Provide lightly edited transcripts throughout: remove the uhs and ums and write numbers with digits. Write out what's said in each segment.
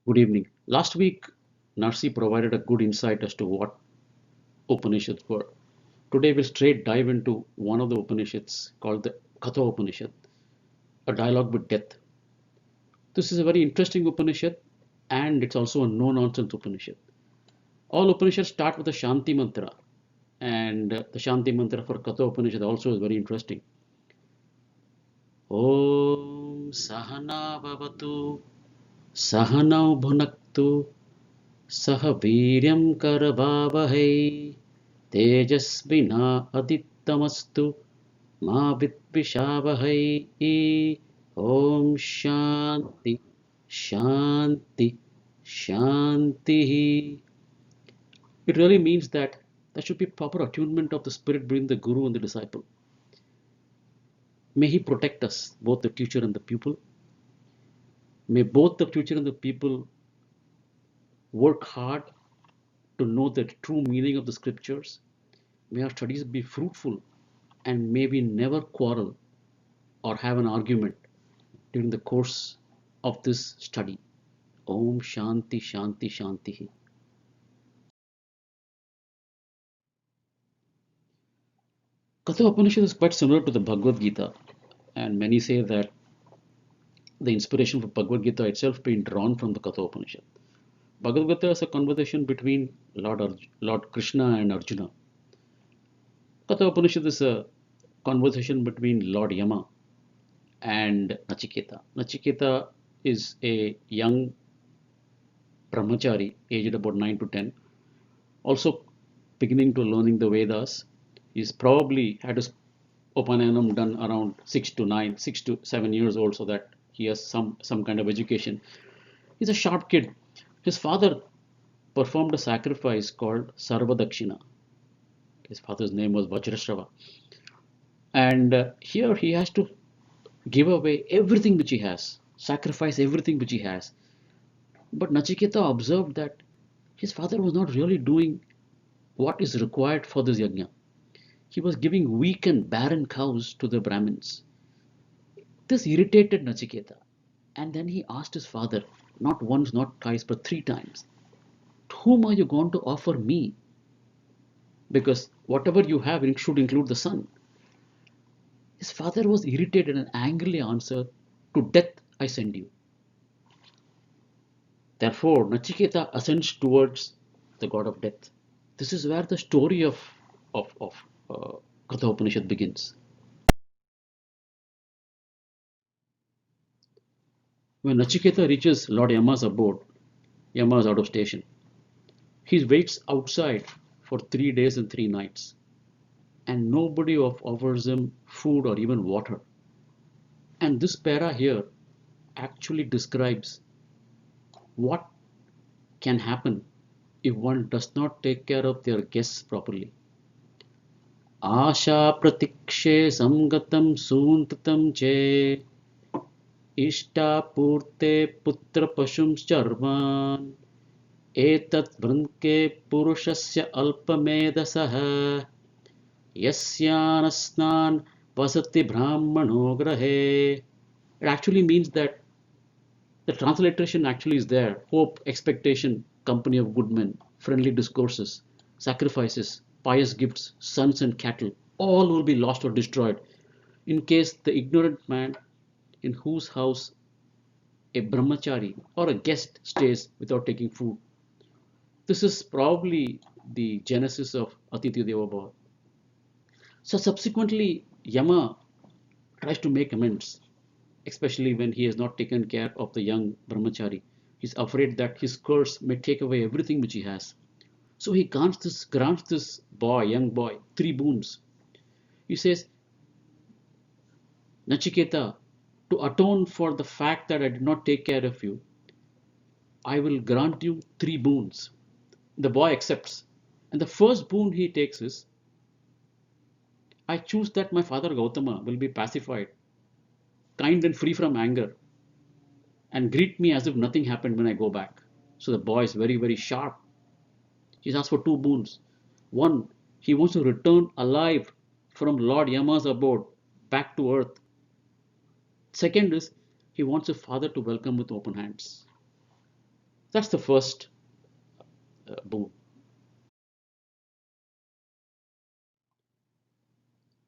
Good evening. Last week, Narsi provided a good insight as to what Upanishads were. Today, we'll straight dive into one of the Upanishads called the Katha Upanishad, a dialogue with death. This is a very interesting Upanishad and it's also a no nonsense Upanishad. All Upanishads start with a Shanti mantra, and the Shanti mantra for Katha Upanishad also is very interesting. Om Sahana Bhavatu Sahanau Bhunaktu Sah Viryam Karvavahai Tejasvina Aditamastu Ma Vidvishavahai Om Shanti Shanti Shanti. It really means that there should be proper attunement of the spirit between the guru and the disciple. May he protect us, both the teacher and the pupil. May both the teacher and the pupil work hard to know the true meaning of the scriptures. May our studies be fruitful and may we never quarrel or have an argument during the course of this study. Om Shanti Shanti Shanti. Katha Upanishad is quite similar to the Bhagavad Gita, and many say that the inspiration for Bhagavad Gita itself being drawn from the Katha Upanishad. Bhagavad Gita is a conversation between Lord Krishna and Arjuna. Katha Upanishad is a conversation between Lord Yama and Nachiketa. Nachiketa is a young brahmachari aged about 9 to 10, also beginning to learning the Vedas. He's probably had his Upanyanam done around 6 to 7 years old, so that he has some kind of education. He's a sharp kid. His father performed a sacrifice called Sarvadakshina. His father's name was Vajrashrava. And here he has to give away everything which he has, sacrifice everything which he has. But Nachiketa observed that his father was not really doing what is required for this yajna. He was giving weak and barren cows to the Brahmins. This irritated Nachiketa, and then he asked his father, not once, not twice, but 3 times, whom are you going to offer me? Because whatever you have it should include the son. His father was irritated and angrily answered, to death I send you. Therefore, Nachiketa ascends towards the god of death. This is where the story of Katha Upanishad begins. When Nachiketa reaches Lord Yama's abode, Yama is out of station. He waits outside for 3 days and 3 nights, and nobody offers him food or even water. And this para here actually describes what can happen if one does not take care of their guests properly. Asha pratikshe samgatam suntatam che इष्टापूर्ते पुत्रपशुंश्चर्मान् एतत् वृन्के पुरुषस्य अल्पमेधसः यस्यानस्नान् vasati brahmano grahe. It actually means that the transliteration actually is there. Hope, expectation, company of good men, friendly discourses, sacrifices, pious gifts, sons and cattle, all will be lost or destroyed in case the ignorant man in whose house a brahmachari or a guest stays without taking food. This is probably the genesis of Atiti Deva Bhava. So subsequently, Yama tries to make amends, especially when he has not taken care of the young brahmachari. He's afraid that his curse may take away everything which he has. So he grants this boy, young boy, 3 boons. He says, Nachiketa, to atone for the fact that I did not take care of you, I will grant you 3 boons. The boy accepts. And the first boon he takes is, I choose that my father Gautama will be pacified, kind and free from anger, and greet me as if nothing happened when I go back. So the boy is very, very sharp. He's asked for 2 boons. One, he wants to return alive from Lord Yama's abode back to earth. Second is, he wants his father to welcome with open hands. That's the first boon.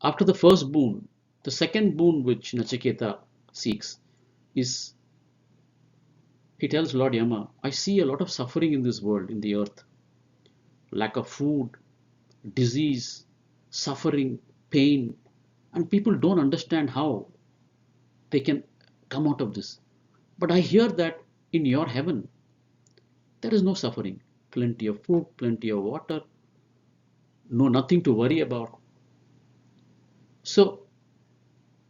After the first boon, the second boon which Nachiketa seeks is he tells Lord Yama, I see a lot of suffering in this world, in the earth. Lack of food, disease, suffering, pain, and people don't understand how they can come out of this. But I hear that in your heaven, there is no suffering. Plenty of food, plenty of water, no nothing to worry about. So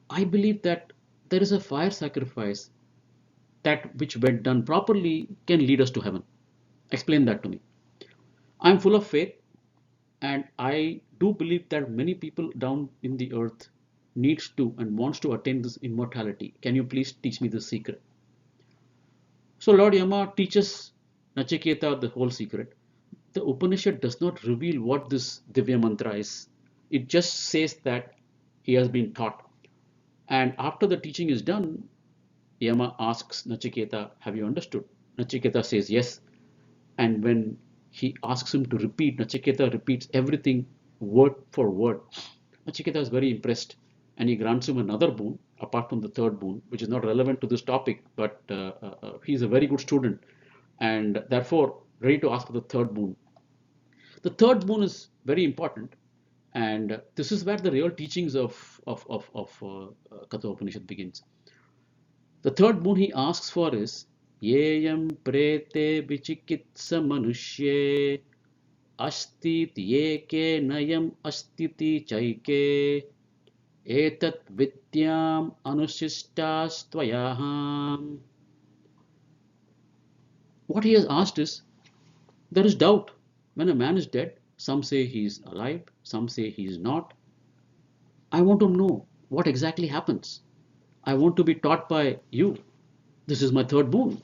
I believe that there is a fire sacrifice that which when done properly can lead us to heaven. Explain that to me. I'm full of faith and I do believe that many people down in the earth needs to and wants to attain this immortality. Can you please teach me the secret? So Lord Yama teaches Nachiketa the whole secret. The Upanishad does not reveal what this Divya Mantra is. It just says that he has been taught. And after the teaching is done, Yama asks Nachiketa, have you understood? Nachiketa says yes. And when he asks him to repeat, Nachiketa repeats everything word for word. Nachiketa is very impressed and he grants him another boon apart from the third boon, which is not relevant to this topic, but he's a very good student and therefore ready to ask for the third boon. The third boon is very important, and this is where the real teachings of Katha Upanishad begins. The third boon he asks for is Yeyam prete vichikitsa manushye astit yeke nayam astiti chaike etat vidyam anusishtas tvayaham. What he has asked is there is doubt. When a man is dead, some say he is alive, some say he is not. I want to know what exactly happens. I want to be taught by you. This is my third boon.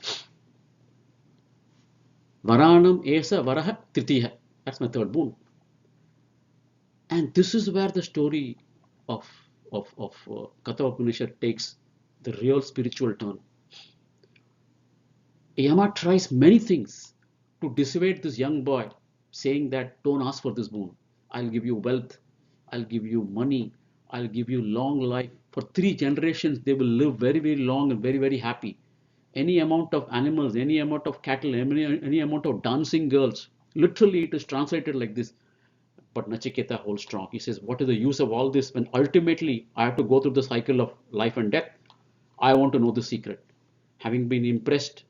Varanam esa varaha tritiha. That's my third boon. And this is where the story of, of Katha Upanishad takes the real spiritual turn. Yama tries many things to dissuade this young boy, saying that don't ask for this boon. I'll give you wealth, I'll give you money, I'll give you long life. For 3 generations, they will live very, very long and very, very happy. Any amount of animals, any amount of cattle, any amount of dancing girls. Literally, it is translated like this. But Nachiketa holds strong. He says, what is the use of all this when ultimately I have to go through the cycle of life and death? I want to know the secret. Having been impressed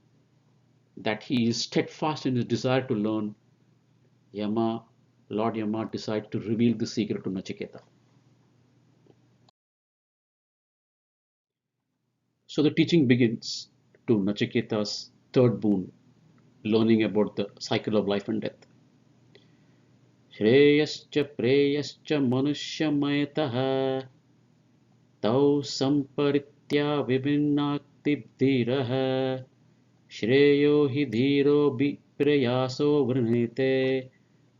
that he is steadfast in his desire to learn, Yama, Lord Yama decides to reveal the secret to Nachiketa. So the teaching begins to Nachiketa's third boon, learning about the cycle of life and death. Shreyascha preyascha manushyamayatah tau samparitya vivinnakti Shreyo hi dhiro prayaso vrinite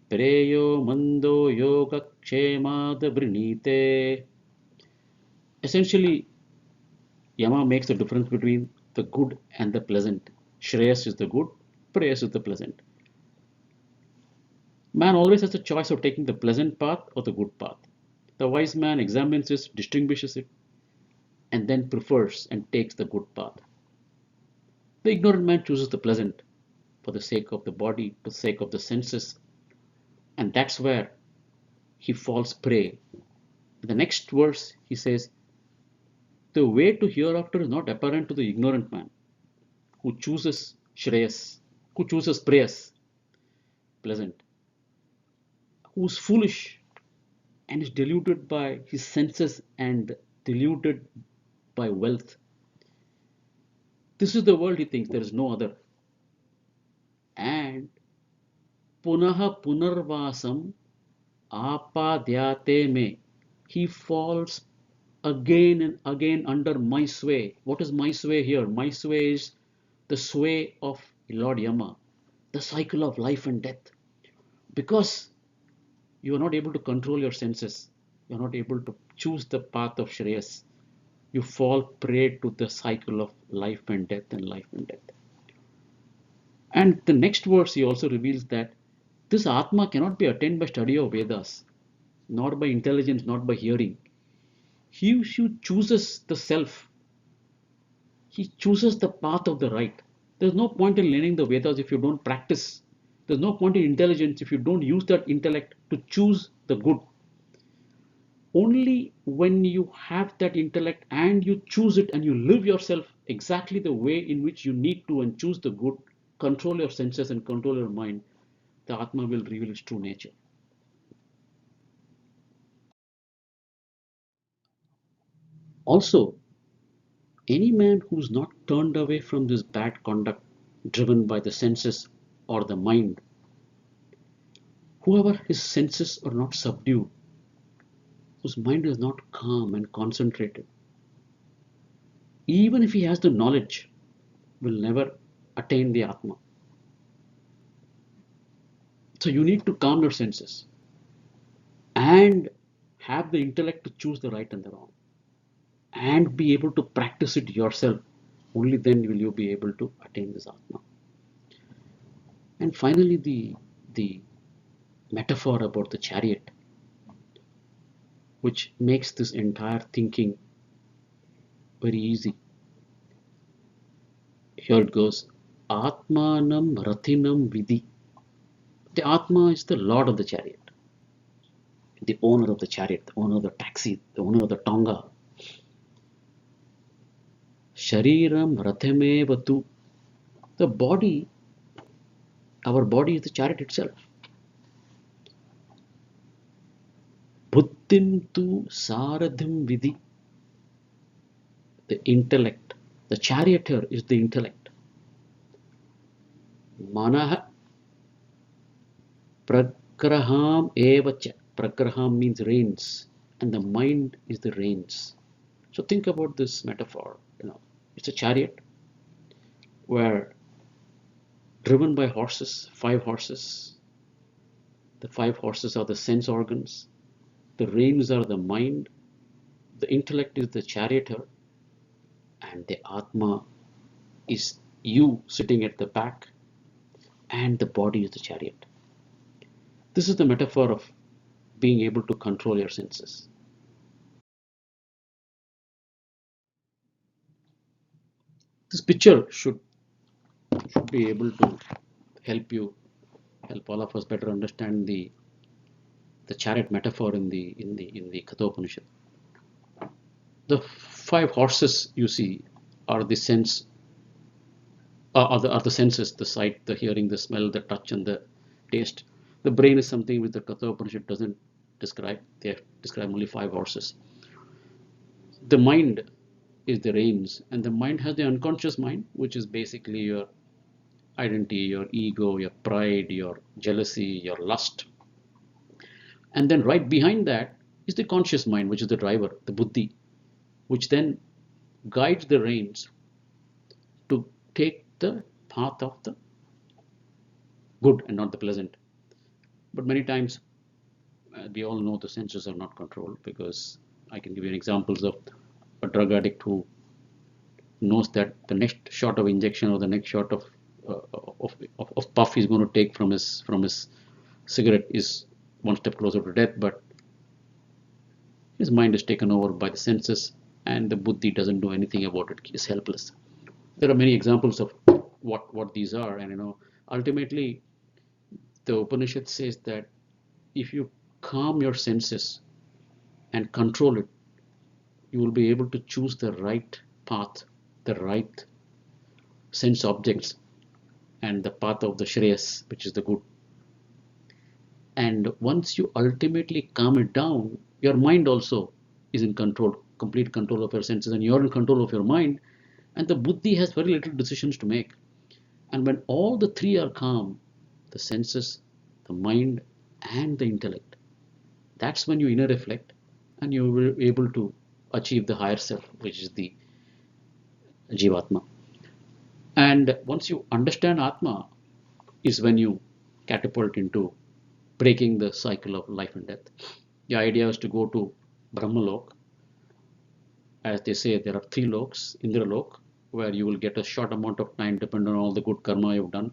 preyo mando yoga kshemad vrinite. Essentially, Yama makes the difference between the good and the pleasant. Shreyas is the good, preyas is the pleasant. Man always has a choice of taking the pleasant path or the good path. The wise man examines it, distinguishes it, and then prefers and takes the good path. The ignorant man chooses the pleasant for the sake of the body, for the sake of the senses, and that's where he falls prey. In the next verse, he says, the way to hereafter is not apparent to the ignorant man who chooses Shreyas, who chooses prayers, pleasant, who's foolish and is deluded by his senses and deluded by wealth. This is the world he thinks, there is no other. And punaha punarvasam apadyate me. He falls again and again under my sway. What is my sway here? My sway is the sway of Lord Yama, the cycle of life and death. Because you are not able to control your senses, you are not able to choose the path of Shreyas, you fall prey to the cycle of life and death and life and death. And the next verse he also reveals that this Atma cannot be attained by study of Vedas, nor by intelligence, not by hearing. He who chooses the self, he chooses the path of the right. There's no point in learning the Vedas if you don't practice. There's no point in intelligence if you don't use that intellect to choose the good. Only when you have that intellect and you choose it and you live yourself exactly the way in which you need to and choose the good, control your senses and control your mind, the Atma will reveal its true nature. Also, any man who's not turned away from this bad conduct driven by the senses or the mind, whoever his senses are not subdued, whose mind is not calm and concentrated, even if he has the knowledge, will never attain the Atma. So you need to calm your senses and have the intellect to choose the right and the wrong and be able to practice it yourself. Only then will you be able to attain this Atma. And finally, the metaphor about the chariot, which makes this entire thinking very easy. Here it goes. Atmanam Rathinam Vidhi. The Atma is the lord of the chariot, the owner of the chariot, the owner of the taxi, the owner of the tonga. Shariram Rathemevatu. The body, our body is the chariot itself. Buddhim tu Saradhim Vidhi. The intellect. The charioteer is the intellect. Manaha Pragraham Evacha. Pragraham means reins, and the mind is the reins. So think about this metaphor. It's a chariot where driven by horses, 5 horses. The 5 horses are the sense organs. The reins are the mind. The intellect is the charioteer, and the Atma is you sitting at the back, and the body is the chariot. This is the metaphor of being able to control your senses. This picture should be able to help you, help all of us better understand the chariot metaphor in the Katha Upanishad. The 5 horses you see are the sense are the senses, the sight, the hearing, the smell, the touch, and the taste. The brain is something which the Katha Upanishad doesn't describe. They describe only 5 horses. The mind is the reins, and the mind has the unconscious mind, which is basically your identity, your ego, your pride, your jealousy, your lust. And then right behind that is the conscious mind, which is the driver, the buddhi, which then guides the reins to take the path of the good and not the pleasant. But many times we all know the senses are not controlled, because I can give you examples of a drug addict who knows that the next shot of injection or the next shot of puff he's going to take from his cigarette is one step closer to death, but his mind is taken over by the senses, and the buddhi doesn't do anything about it. Is helpless. There are many examples of what these are, and ultimately the Upanishad says that if you calm your senses and control it, you will be able to choose the right path, the right sense objects, and the path of the Shreyas, which is the good. And once you ultimately calm it down, your mind also is in control, complete control of your senses, and you're in control of your mind. And the buddhi has very little decisions to make. And when all the three are calm, the senses, the mind, and the intellect, that's when you inner reflect and you will be able to achieve the higher self, which is the Jivatma. And once you understand Atma, is when you catapult into breaking the cycle of life and death. The idea is to go to Brahmalok. As they say, there are 3 loks, Indralok, where you will get a short amount of time depending on all the good karma you've done.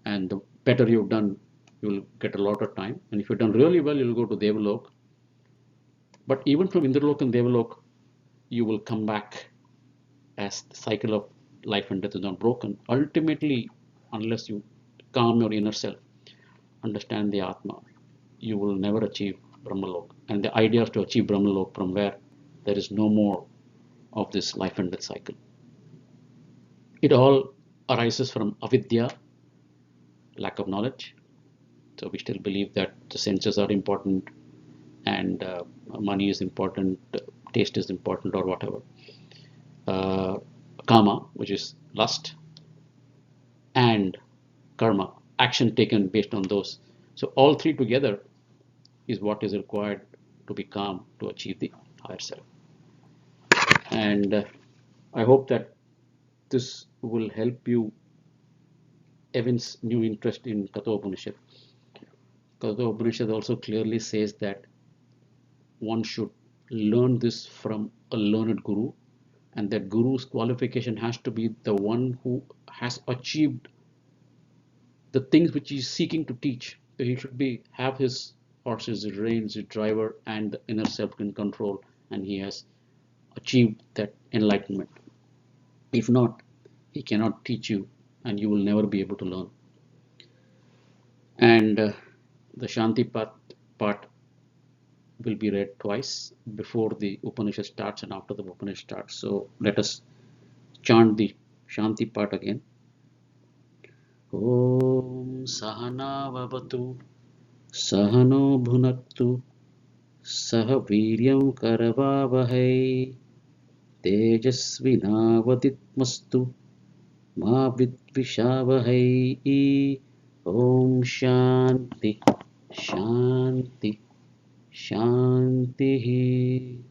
and the better you've done, you'll get a lot of time. And if you've done really well, you'll go to Devalok. But even from Indralok and Devalok, you will come back as the cycle of life and death is not broken. Ultimately, unless you calm your inner self, understand the Atma, you will never achieve Brahmalok. And the idea is to achieve Brahmalok from where there is no more of this life and death cycle. It all arises from avidya, lack of knowledge. So we still believe that the senses are important and money is important, taste is important, or whatever. Uh, Kama, which is lust, and karma, action taken based on those. So all three together is what is required to be calm to achieve the higher self. And I hope that this will help you evince new interest in Katha Upanishad. Katha Upanishad also clearly says that one should learn this from a learned guru, and that guru's qualification has to be the one who has achieved the things which he's seeking to teach. So he should be have his horses, his reins, his driver, and the inner self in control, and he has achieved that enlightenment. If not, he cannot teach you, and you will never be able to learn. And the Shanti part will be read twice before the Upanishad starts and after the Upanishad starts. So let us chant the Shanti part again. Om Sahana Vavatu Sahano Bhunaktu Sah Viryam Karavavahai Tejasvinavaditmastu Ma Vidvishavahai. Om Shanti Shanti Shanti.